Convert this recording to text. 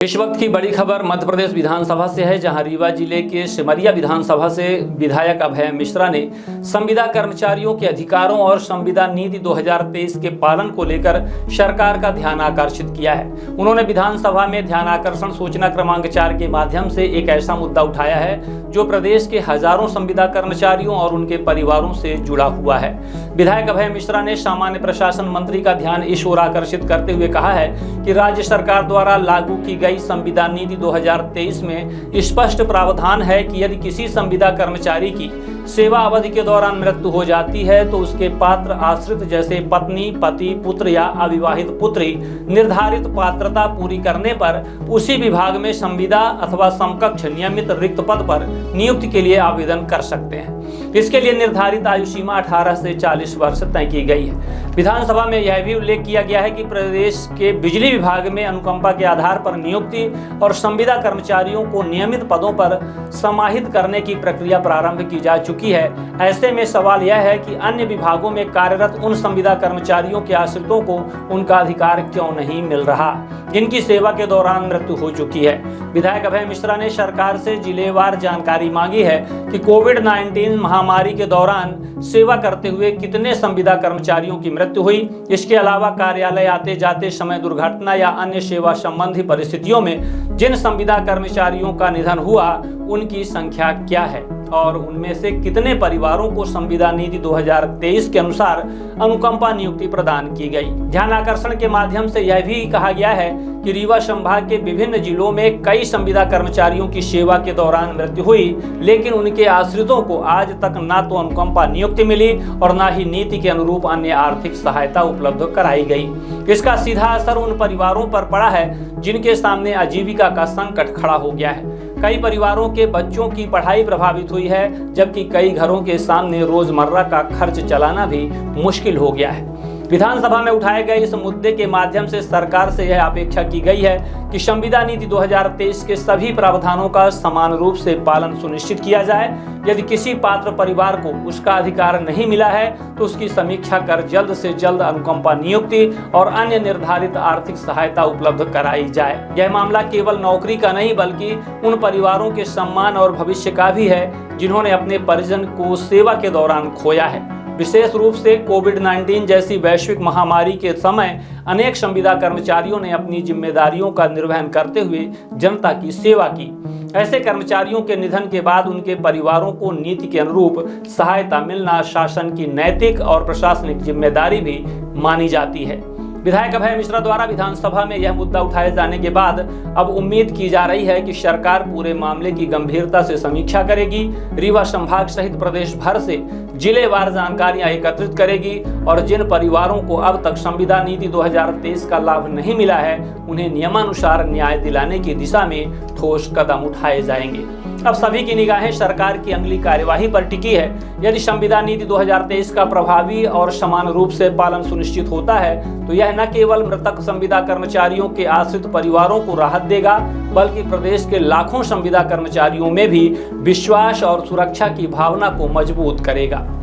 इस वक्त की बड़ी खबर मध्य प्रदेश विधानसभा से है, जहां रीवा जिले के सिमरिया विधानसभा से विधायक अभय मिश्रा ने संविदा कर्मचारियों के अधिकारों और संविदा नीति 2023 के पालन को लेकर सरकार का ध्यान आकर्षित किया है। उन्होंने विधानसभा में ध्यान आकर्षण सूचना क्रमांक 4 के माध्यम से एक ऐसा मुद्दा उठाया है जो प्रदेश के हजारों संविदा कर्मचारियों और उनके परिवारों से जुड़ा हुआ है। विधायक अभय मिश्रा ने सामान्य प्रशासन मंत्री का ध्यान इस ओर आकर्षित करते हुए कहा है कि राज्य सरकार द्वारा लागू की गई संविदा नीति 2023 में स्पष्ट प्रावधान है कि यदि किसी संविदा कर्मचारी की सेवा अवधि के दौरान मृत्यु हो जाती है तो उसके पात्र आश्रित जैसे पत्नी, पति, पुत्र या अविवाहित पुत्री निर्धारित पात्रता पूरी करने पर उसी विभाग में संविदा अथवा समकक्ष नियमित रिक्त पद पर नियुक्ति के लिए आवेदन कर सकते हैं। इसके लिए निर्धारित आयु सीमा 18 से 40 वर्ष तय की गई है। विधानसभा में यह भी उल्लेख किया गया है कि प्रदेश के बिजली विभाग में अनुकंपा के आधार पर नियुक्ति और संविदा कर्मचारियों को नियमित पदों पर समाहित करने की प्रक्रिया प्रारंभ की जा चुकी है। ऐसे में सवाल यह है कि अन्य विभागों में कार्यरत उन संविदा कर्मचारियों के आश्रितों को उनका अधिकार क्यों नहीं मिल रहा, जिनकी सेवा के दौरान मृत्यु हो चुकी है। विधायक अभय मिश्रा ने सरकार से जिलेवार जानकारी मांगी है कि कोविड-19 महामारी के दौरान सेवा करते हुए कितने संविदा कर्मचारियों की मृत्यु हुई। इसके अलावा कार्यालय आते जाते समय दुर्घटना या अन्य सेवा संबंधी परिस्थितियों में जिन संविदा कर्मचारियों का निधन हुआ उनकी संख्या क्या है और उनमें से कितने परिवारों को संविदा नीति 2023 के अनुसार अनुकंपा नियुक्ति प्रदान की गई। ध्यान आकर्षण के माध्यम से यह भी कहा गया है कि रीवा संभाग के विभिन्न जिलों में कई संविदा कर्मचारियों की सेवा के दौरान मृत्यु हुई, लेकिन उनके आश्रितों को आज तक न तो अनुकंपा नियुक्ति मिली और न ही नीति के अनुरूप अन्य आर्थिक सहायता उपलब्ध कराई गई। इसका सीधा असर उन परिवारों पर पड़ा है जिनके सामने आजीविका का संकट खड़ा हो गया है। कई परिवारों के बच्चों की पढ़ाई प्रभावित हुई है, जबकि कई घरों के सामने रोजमर्रा का खर्च चलाना भी मुश्किल हो गया है। विधानसभा में उठाए गए इस मुद्दे के माध्यम से सरकार से यह अपेक्षा की गई है कि संविदा नीति 2023 के सभी प्रावधानों का समान रूप से पालन सुनिश्चित किया जाए। यदि किसी पात्र परिवार को उसका अधिकार नहीं मिला है तो उसकी समीक्षा कर जल्द से जल्द अनुकंपा नियुक्ति और अन्य निर्धारित आर्थिक सहायता उपलब्ध कराई जाए। यह मामला केवल नौकरी का नहीं बल्कि उन परिवारों के सम्मान और भविष्य का भी है जिन्होंने अपने परिजन को सेवा के दौरान खोया है। विशेष रूप से कोविड-19 जैसी वैश्विक महामारी के समय अनेक संविदा कर्मचारियों ने अपनी जिम्मेदारियों का निर्वहन करते हुए जनता की सेवा की। ऐसे कर्मचारियों के निधन के बाद उनके परिवारों को नीति के अनुरूप सहायता मिलना शासन की नैतिक और प्रशासनिक जिम्मेदारी भी मानी जाती है। विधायक अभय मिश्रा द्वारा विधानसभा में यह मुद्दा उठाए जाने के बाद अब उम्मीद की जा रही है कि सरकार पूरे मामले की गंभीरता से समीक्षा करेगी, रीवा संभाग सहित प्रदेश भर से जिलेवार जानकारियां एकत्रित करेगी और जिन परिवारों को अब तक संविदा नीति 2023 का लाभ नहीं मिला है उन्हें नियमानुसार न्याय दिलाने की दिशा में ठोस कदम उठाए जाएंगे। अब सभी की निगाहें सरकार की अगली कार्यवाही पर टिकी है। यदि संविदा नीति 2023 का प्रभावी और समान रूप से पालन सुनिश्चित होता है तो यह न केवल मृतक संविदा कर्मचारियों के आश्रित परिवारों को राहत देगा बल्कि प्रदेश के लाखों संविदा कर्मचारियों में भी विश्वास और सुरक्षा की भावना को मजबूत करेगा।